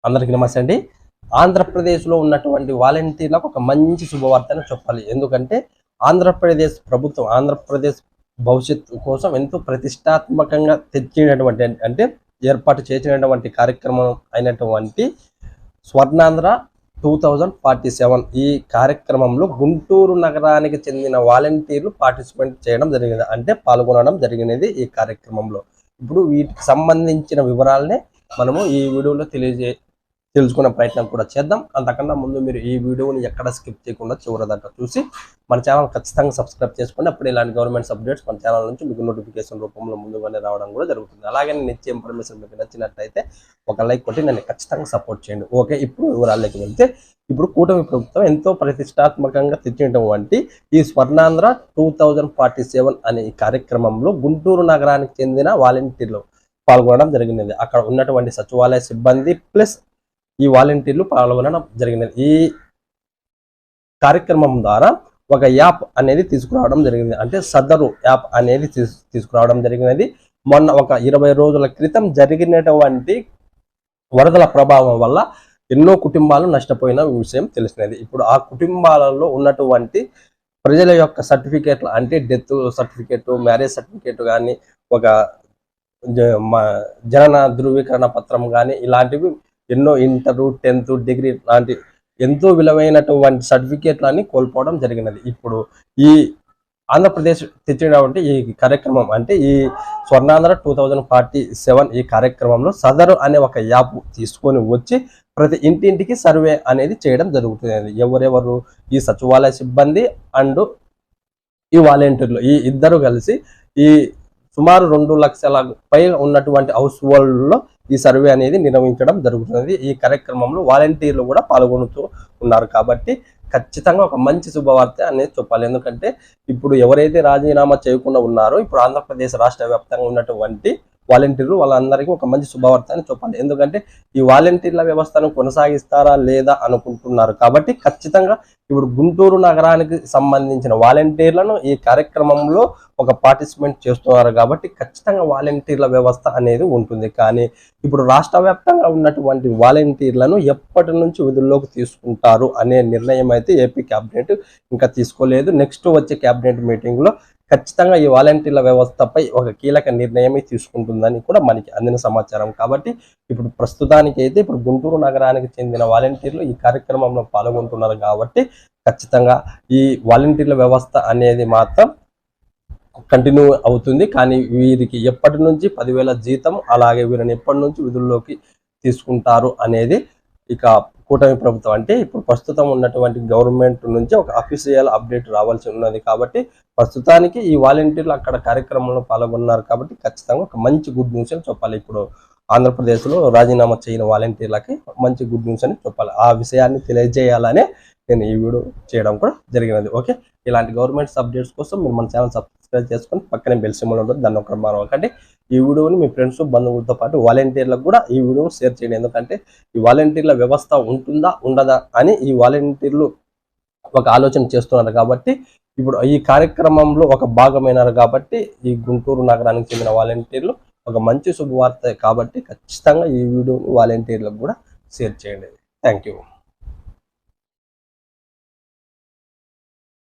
అందరికీ నమస్తే అండి. ఆంధ్రప్రదేశ్‌లో ఉన్నటువంటి వాలంటీర్లకు ఒక మంచి శుభవార్తని చెప్పాలి. ఎందుకంటే ఆంధ్రప్రదేశ్ ప్రభుత్వం ఆంధ్రప్రదేశ్ భవిష్యత్తు కోసం ఎంతో ప్రతిష్టాత్మకంగా తెచ్చినటువంటి అంటే ఏర్పాటు చేసినటువంటి కార్యక్రమం అయినటువంటి స్వర్ణాంధ్ర 2047 ఈ కార్యక్రమంలో గుంటూరు నగరానికి చెందిన వాలంటీర్లు పార్టిసిపేట్ చేయడం జరిగింది. అంటే పాల్గొనడం జరిగినది ఈ కార్యక్రమంలో. ఇప్పుడు వీటికి సంబంధించిన వివరాలనే మనము ఈ వీడియోలో తెలుసుకునే ప్రయత్నం కూడా చేద్దాం. అంతకన్నా ముందు మీరు ఈ వీడియోని ఎక్కడ స్కిప్ చేయకుండా చివరిదాకా చూసి మన ఛానల్ ఖచ్చితంగా సబ్స్క్రైబ్ చేసుకోండి. అప్పుడు ఇలాంటి గవర్నమెంట్ అప్డేట్స్ మన ఛానల్ నుంచి మీకు నోటిఫికేషన్ రూపంలో ముందుగానే రావడం కూడా జరుగుతుంది. అలాగే నేను ఇచ్చే ఇన్ఫర్మేషన్ మీకు నచ్చినట్లయితే ఒక లైక్ కొట్టి నన్ను ఖచ్చితంగా సపోర్ట్ చేయండి. ఓకే, ఇప్పుడు వివరాల్లోకి వెళ్తే ఇప్పుడు కూటమి ప్రభుత్వం ఎంతో ప్రతిష్టాత్మకంగా తెచ్చినటువంటి ఈ స్వర్ణాంధ్ర 2047 అనే ఈ కార్యక్రమంలో గుంటూరు నగరానికి చెందిన వాలంటీర్లు పాల్గొనడం జరిగినది. అక్కడ ఉన్నటువంటి సచివాలయ సిబ్బంది ప్లస్ ఈ వాలంటీర్లు పాల్గొనడం జరిగినది. ఈ కార్యక్రమం ద్వారా ఒక యాప్ అనేది తీసుకురావడం జరిగింది. అంటే సదరు యాప్ అనేది తీసుకురావడం జరిగినది. మొన్న ఒక 20 రోజుల క్రితం జరిగినటువంటి వరదల ప్రభావం వల్ల ఎన్నో కుటుంబాలు నష్టపోయిన విషయం తెలిసినది. ఇప్పుడు ఆ కుటుంబాలలో ఉన్నటువంటి ప్రజల యొక్క సర్టిఫికేట్లు అంటే డెత్ సర్టిఫికేట్, మ్యారేజ్ సర్టిఫికేట్ కానీ, ఒక జనన ధృవీకరణ పత్రం కానీ ఇలాంటివి ఎన్నో ఇంటర్, 10th, డిగ్రీ లాంటి ఎంతో విలువైనటువంటి సర్టిఫికేట్లన్నీ కోల్పోవడం జరిగినది. ఇప్పుడు ఈ ఆంధ్రప్రదేశ్ తెచ్చినటువంటి ఈ కార్యక్రమం అంటే ఈ స్వర్ణాంధ్ర 2047 ఈ కార్యక్రమంలో సదరు అనే ఒక యాప్ తీసుకొని వచ్చి ప్రతి ఇంటింటికి సర్వే అనేది చేయడం జరుగుతుంది. ఎవరెవరు ఈ సచివాలయ సిబ్బంది అండ్ ఈ వాలంటీర్లు ఈ ఇద్దరు కలిసి ఈ సుమారు 2 లక్షల పైగా ఉన్నటువంటి హౌస్ హోల్డ్లో ఈ సర్వే అనేది నిర్వహించడం జరుగుతున్నది. ఈ కార్యక్రమంలో వాలంటీర్లు కూడా పాల్గొనుతూ ఉన్నారు. కాబట్టి ఖచ్చితంగా ఒక మంచి శుభవార్త అనేది చెప్పాలి. ఎందుకంటే ఇప్పుడు ఎవరైతే రాజీనామా చేయకుండా ఉన్నారో ఇప్పుడు ఆంధ్రప్రదేశ్ రాష్ట్ర వ్యాప్తంగా ఉన్నటువంటి వాలంటీర్లు వాళ్ళందరికీ ఒక మంచి శుభవార్త అని చెప్పాలి. ఎందుకంటే ఈ వాలంటీర్ల వ్యవస్థను కొనసాగిస్తారా లేదా అనుకుంటున్నారు. కాబట్టి ఖచ్చితంగా ఇప్పుడు గుంటూరు నగరానికి సంబంధించిన వాలంటీర్లను ఈ కార్యక్రమంలో ఒక పార్టిసిపేట్ చేస్తున్నారు. కాబట్టి ఖచ్చితంగా వాలంటీర్ల వ్యవస్థ అనేది ఉంటుంది. కానీ ఇప్పుడు రాష్ట్ర వ్యాప్తంగా ఉన్నటువంటి వాలంటీర్లను ఎప్పటి నుంచి విధుల్లోకి తీసుకుంటారు అనే నిర్ణయం అయితే ఏపీ క్యాబినెట్ ఇంకా తీసుకోలేదు. నెక్స్ట్ వచ్చే క్యాబినెట్ మీటింగ్లో ఖచ్చితంగా ఈ వాలంటీర్ల వ్యవస్థపై ఒక కీలక నిర్ణయమే తీసుకుంటుందని కూడా మనకి అందిన సమాచారం. కాబట్టి ఇప్పుడు ప్రస్తుతానికి అయితే ఇప్పుడు గుంటూరు నగరానికి చెందిన వాలంటీర్లు ఈ కార్యక్రమంలో పాల్గొంటున్నారు. కాబట్టి ఖచ్చితంగా ఈ వాలంటీర్ల వ్యవస్థ అనేది మాత్రం కంటిన్యూ అవుతుంది. కానీ వీరికి ఎప్పటి నుంచి 10,000 జీతం, అలాగే వీరిని ఎప్పటి నుంచి విధుల్లోకి తీసుకుంటారు అనేది ఇక కూటమి ప్రభుత్వం అంటే ఇప్పుడు ప్రస్తుతం ఉన్నటువంటి గవర్నమెంట్ నుంచి ఒక అఫీషియల్ అప్డేట్ రావాల్సి ఉన్నది. కాబట్టి ప్రస్తుతానికి ఈ వాలంటీర్లు అక్కడ కార్యక్రమంలో పాల్గొన్నారు. కాబట్టి ఖచ్చితంగా ఒక మంచి గుడ్ న్యూస్ అని చెప్పాలి. ఇప్పుడు ఆంధ్రప్రదేశ్లో రాజీనామా చేయని వాలంటీర్లకి మంచి గుడ్ న్యూస్ అని చెప్పాలి. ఆ విషయాన్ని తెలియజేయాలనే నేను ఈ వీడియో చేయడం కూడా జరిగినది. ఓకే, ఇలాంటి గవర్నమెంట్స్ అప్డేట్స్ కోసం మీరు మన ఛానల్ సబ్స్క్రైబ్ చేసుకొని పక్కనే బెల్ సింబల్ ఉంటుంది, దాన్ని ఒకటి మరొకటి ఈ వీడియోని మీ ఫ్రెండ్స్, బంధువులతో పాటు వాలంటీర్లకు కూడా ఈ వీడియోని షేర్ చేయండి. ఎందుకంటే ఈ వాలంటీర్ల వ్యవస్థ ఉంటుందా ఉండదా అని ఈ వాలంటీర్లు ఒక ఆలోచన చేస్తున్నారు. కాబట్టి ఇప్పుడు ఈ కార్యక్రమంలో ఒక భాగమైనారు. కాబట్టి ఈ గుంటూరు నగరానికి చెందిన వాలంటీర్లు ఒక మంచి శుభవార్త. కాబట్టి ఖచ్చితంగా ఈ వీడియోని వాలంటీర్లకు కూడా షేర్ చేయండి. Thank you.